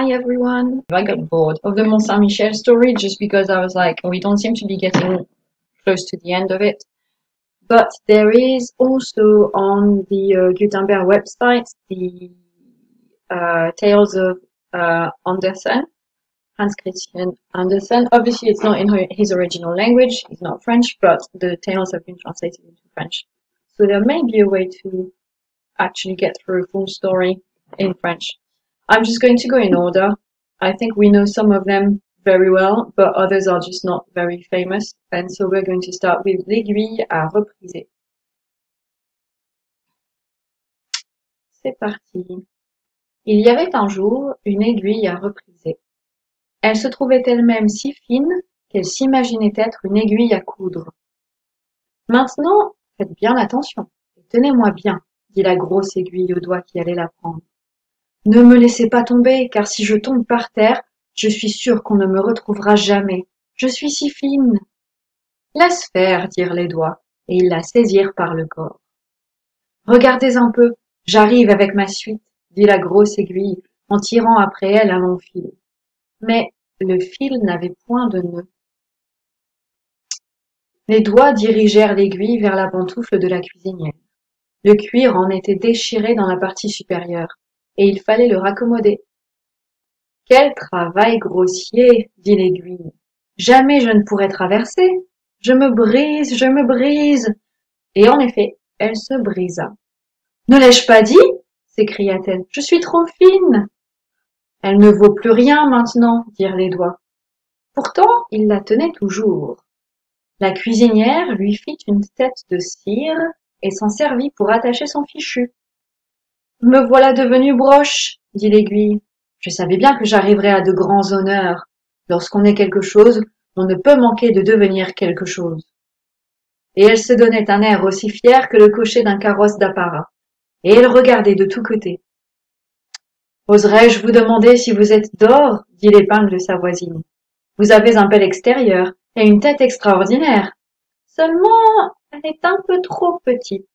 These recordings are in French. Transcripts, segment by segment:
Hi everyone. I got bored of the Mont Saint-Michel story just because I was like, we don't seem to be getting close to the end of it. But there is also on the Gutenberg website the Tales of Andersen, Hans Christian Andersen. Obviously, it's not in his original language. He's not French, but the tales have been translated into French. So there may be a way to actually get through a full story in French. I'm just going to go in order. I think we know some of them very well, but others are just not very famous. And so we're going to start with L'aiguille à repriser. C'est parti. Il y avait un jour une aiguille à repriser. Elle se trouvait elle-même si fine qu'elle s'imaginait être une aiguille à coudre. Maintenant, faites bien attention et tenez-moi bien, dit la grosse aiguille au doigt qui allait la prendre. Ne me laissez pas tomber, car si je tombe par terre, je suis sûre qu'on ne me retrouvera jamais. Je suis si fine. Laisse faire, dirent les doigts, et ils la saisirent par le corps. Regardez un peu, j'arrive avec ma suite, dit la grosse aiguille, en tirant après elle un long fil. Mais le fil n'avait point de nœud. Les doigts dirigèrent l'aiguille vers la pantoufle de la cuisinière. Le cuir en était déchiré dans la partie supérieure, et il fallait le raccommoder. Quel travail grossier, dit l'aiguille. Jamais je ne pourrai traverser. Je me brise, je me brise. Et en effet, elle se brisa. Ne l'ai-je pas dit? S'écria-t-elle. Je suis trop fine. Elle ne vaut plus rien maintenant, dirent les doigts. Pourtant, il la tenait toujours. La cuisinière lui fit une tête de cire et s'en servit pour attacher son fichu. Me voilà devenue broche, dit l'aiguille. Je savais bien que j'arriverais à de grands honneurs. Lorsqu'on est quelque chose, on ne peut manquer de devenir quelque chose. Et elle se donnait un air aussi fier que le cocher d'un carrosse d'apparat. Et elle regardait de tous côtés. Oserais-je vous demander si vous êtes d'or, dit l'épingle de sa voisine. Vous avez un bel extérieur et une tête extraordinaire. Seulement, elle est un peu trop petite.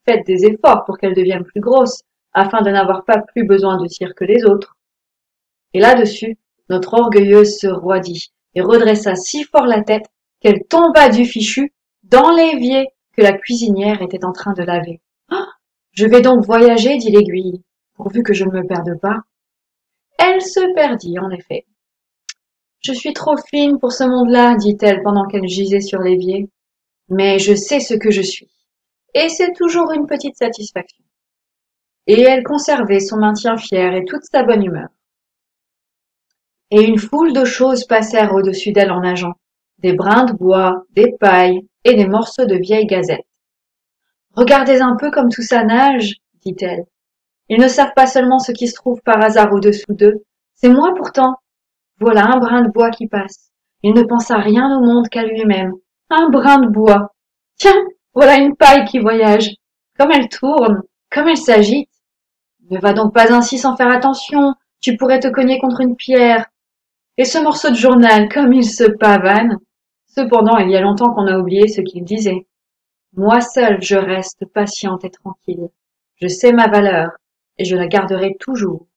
Faites des efforts pour qu'elle devienne plus grosse, afin de n'avoir pas plus besoin de cire que les autres. Et là-dessus, notre orgueilleuse se roidit et redressa si fort la tête qu'elle tomba du fichu dans l'évier que la cuisinière était en train de laver. Ah, je vais donc voyager, dit l'aiguille, pourvu que je ne me perde pas. Elle se perdit, en effet. Je suis trop fine pour ce monde-là, dit-elle pendant qu'elle gisait sur l'évier. Mais je sais ce que je suis. Et c'est toujours une petite satisfaction. Et elle conservait son maintien fier et toute sa bonne humeur. Et une foule de choses passèrent au-dessus d'elle en nageant. Des brins de bois, des pailles et des morceaux de vieilles gazettes. Regardez un peu comme tout ça nage, dit-elle. Ils ne savent pas seulement ce qui se trouve par hasard au-dessous d'eux. C'est moi pourtant. Voilà un brin de bois qui passe. Il ne pense à rien au monde qu'à lui-même. Un brin de bois. Tiens, voilà une paille qui voyage. Comme elle tourne, comme elle s'agite. Ne va donc pas ainsi sans faire attention. Tu pourrais te cogner contre une pierre. Et ce morceau de journal, comme il se pavane. Cependant, il y a longtemps qu'on a oublié ce qu'il disait. Moi seule, je reste patiente et tranquille. Je sais ma valeur, et je la garderai toujours.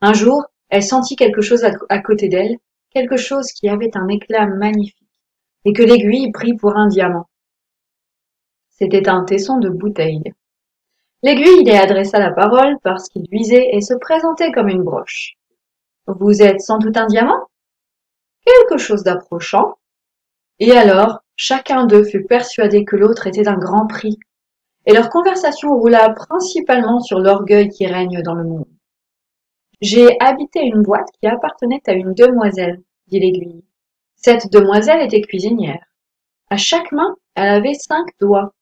Un jour, elle sentit quelque chose à côté d'elle, quelque chose qui avait un éclat magnifique, et que l'aiguille prit pour un diamant. C'était un tesson de bouteille. L'aiguille lui adressa la parole parce qu'il luisait et se présentait comme une broche. Vous êtes sans doute un diamant? Quelque chose d'approchant. Et alors, chacun d'eux fut persuadé que l'autre était d'un grand prix, et leur conversation roula principalement sur l'orgueil qui règne dans le monde. J'ai habité une boîte qui appartenait à une demoiselle, dit l'aiguille. Cette demoiselle était cuisinière. À chaque main, elle avait 5 doigts.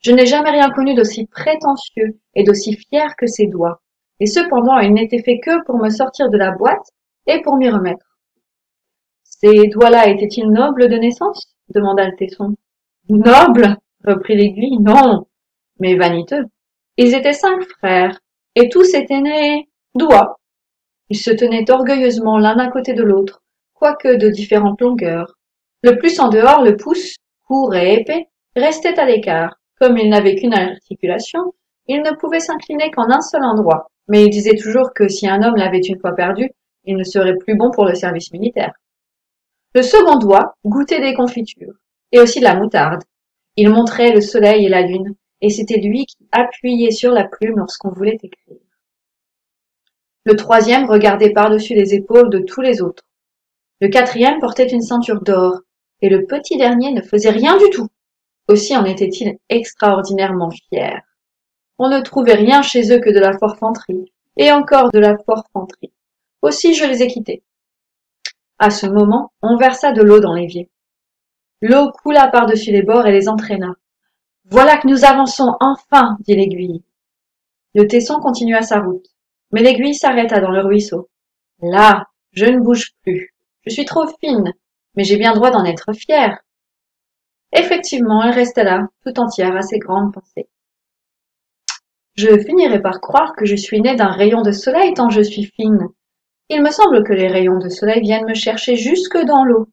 Je n'ai jamais rien connu d'aussi prétentieux et d'aussi fier que ses doigts, et cependant il n'était fait que pour me sortir de la boîte et pour m'y remettre. Ces doigts-là étaient-ils nobles de naissance? Demanda le tesson. Nobles? Reprit l'aiguille. Non, mais vaniteux. Ils étaient 5 frères, et tous étaient nés doigts. Ils se tenaient orgueilleusement l'un à côté de l'autre, quoique de différentes longueurs. Le plus en dehors, le pouce, court et épais, restait à l'écart. Comme il n'avait qu'une articulation, Il ne pouvait s'incliner qu'en un seul endroit, mais il disait toujours que si un homme l'avait une fois perdu, il ne serait plus bon pour le service militaire. Le second doigt goûtait des confitures, et aussi de la moutarde. Il montrait le soleil et la lune, et c'était lui qui appuyait sur la plume lorsqu'on voulait écrire. Le troisième regardait par-dessus les épaules de tous les autres. Le quatrième portait une ceinture d'or, et le petit dernier ne faisait rien du tout. Aussi en était-il extraordinairement fier. On ne trouvait rien chez eux que de la forfanterie, et encore de la forfanterie. Aussi je les ai quittés. À ce moment, on versa de l'eau dans l'évier. L'eau coula par-dessus les bords et les entraîna. Voilà que nous avançons enfin, dit l'aiguille. Le tesson continua sa route, mais l'aiguille s'arrêta dans le ruisseau. Là, je ne bouge plus. Je suis trop fine, mais j'ai bien droit d'en être fière. Effectivement, elle restait là, tout entière à ses grandes pensées. Je finirai par croire que je suis née d'un rayon de soleil tant je suis fine. Il me semble que les rayons de soleil viennent me chercher jusque dans l'eau.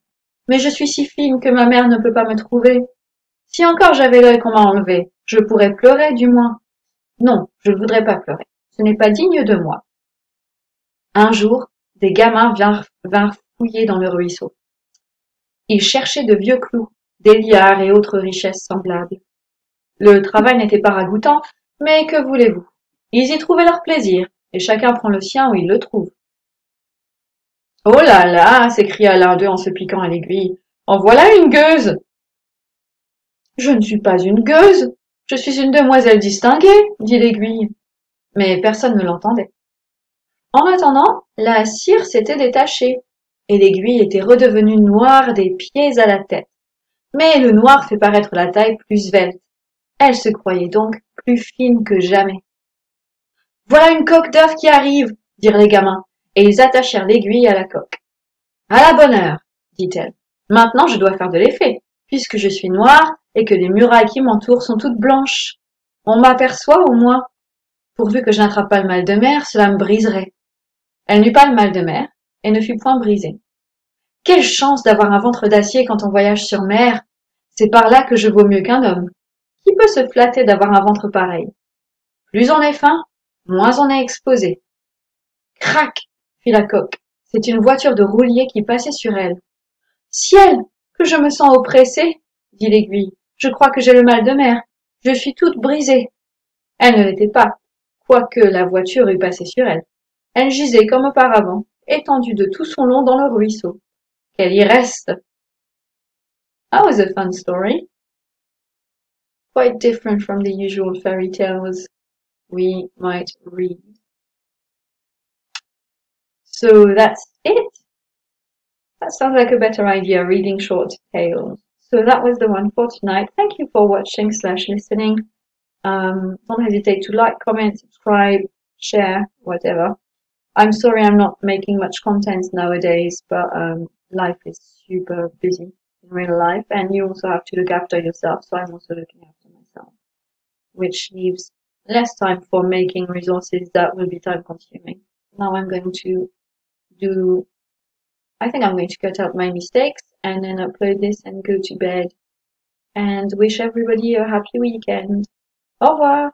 Mais je suis si fine que ma mère ne peut pas me trouver. Si encore j'avais l'œil qu'on m'a enlevé, je pourrais pleurer du moins. Non, je ne voudrais pas pleurer. Ce n'est pas digne de moi. Un jour, des gamins vinrent fouiller dans le ruisseau. Ils cherchaient de vieux clous, des liards et autres richesses semblables. Le travail n'était pas ragoûtant, mais que voulez-vous? Ils y trouvaient leur plaisir, et chacun prend le sien où il le trouve. Oh là là, s'écria l'un d'eux en se piquant à l'aiguille. En voilà une gueuse! Je ne suis pas une gueuse, je suis une demoiselle distinguée, dit l'aiguille. Mais personne ne l'entendait. En attendant, la cire s'était détachée, et l'aiguille était redevenue noire des pieds à la tête. Mais le noir fait paraître la taille plus svelte. Elle se croyait donc plus fine que jamais. Voilà une coque d'œuf qui arrive, dirent les gamins, et ils attachèrent l'aiguille à la coque. À la bonne heure, dit-elle. Maintenant je dois faire de l'effet, puisque je suis noire et que les murailles qui m'entourent sont toutes blanches. On m'aperçoit au moins. Pourvu que je n'attrape pas le mal de mer, cela me briserait. Elle n'eut pas le mal de mer, et ne fut point brisée. Quelle chance d'avoir un ventre d'acier quand on voyage sur mer! C'est par là que je vaux mieux qu'un homme. Qui peut se flatter d'avoir un ventre pareil? Plus on est fin, moins on est exposé. Crac! Fit la coque. C'est une voiture de roulier qui passait sur elle. Ciel! Que je me sens oppressée, dit l'aiguille. Je crois que j'ai le mal de mer. Je suis toute brisée. Elle ne l'était pas, quoique la voiture eût passé sur elle. Elle gisait comme auparavant, étendue de tout son long dans le ruisseau. Qu'elle y reste! That was a fun story. Quite different from the usual fairy tales we might read. So that's it. That sounds like a better idea, reading short tales. So that was the one for tonight. Thank you for watching / listening. Don't hesitate to like, comment, subscribe, share, whatever. I'm sorry I'm not making much content nowadays, but life is super busy in real life, and you also have to look after yourself, so I'm also looking after myself, which leaves less time for making resources that will be time consuming. Now I'm going to I think I'm going to cut out my mistakes and then upload this and go to bed and wish everybody a happy weekend. Au revoir!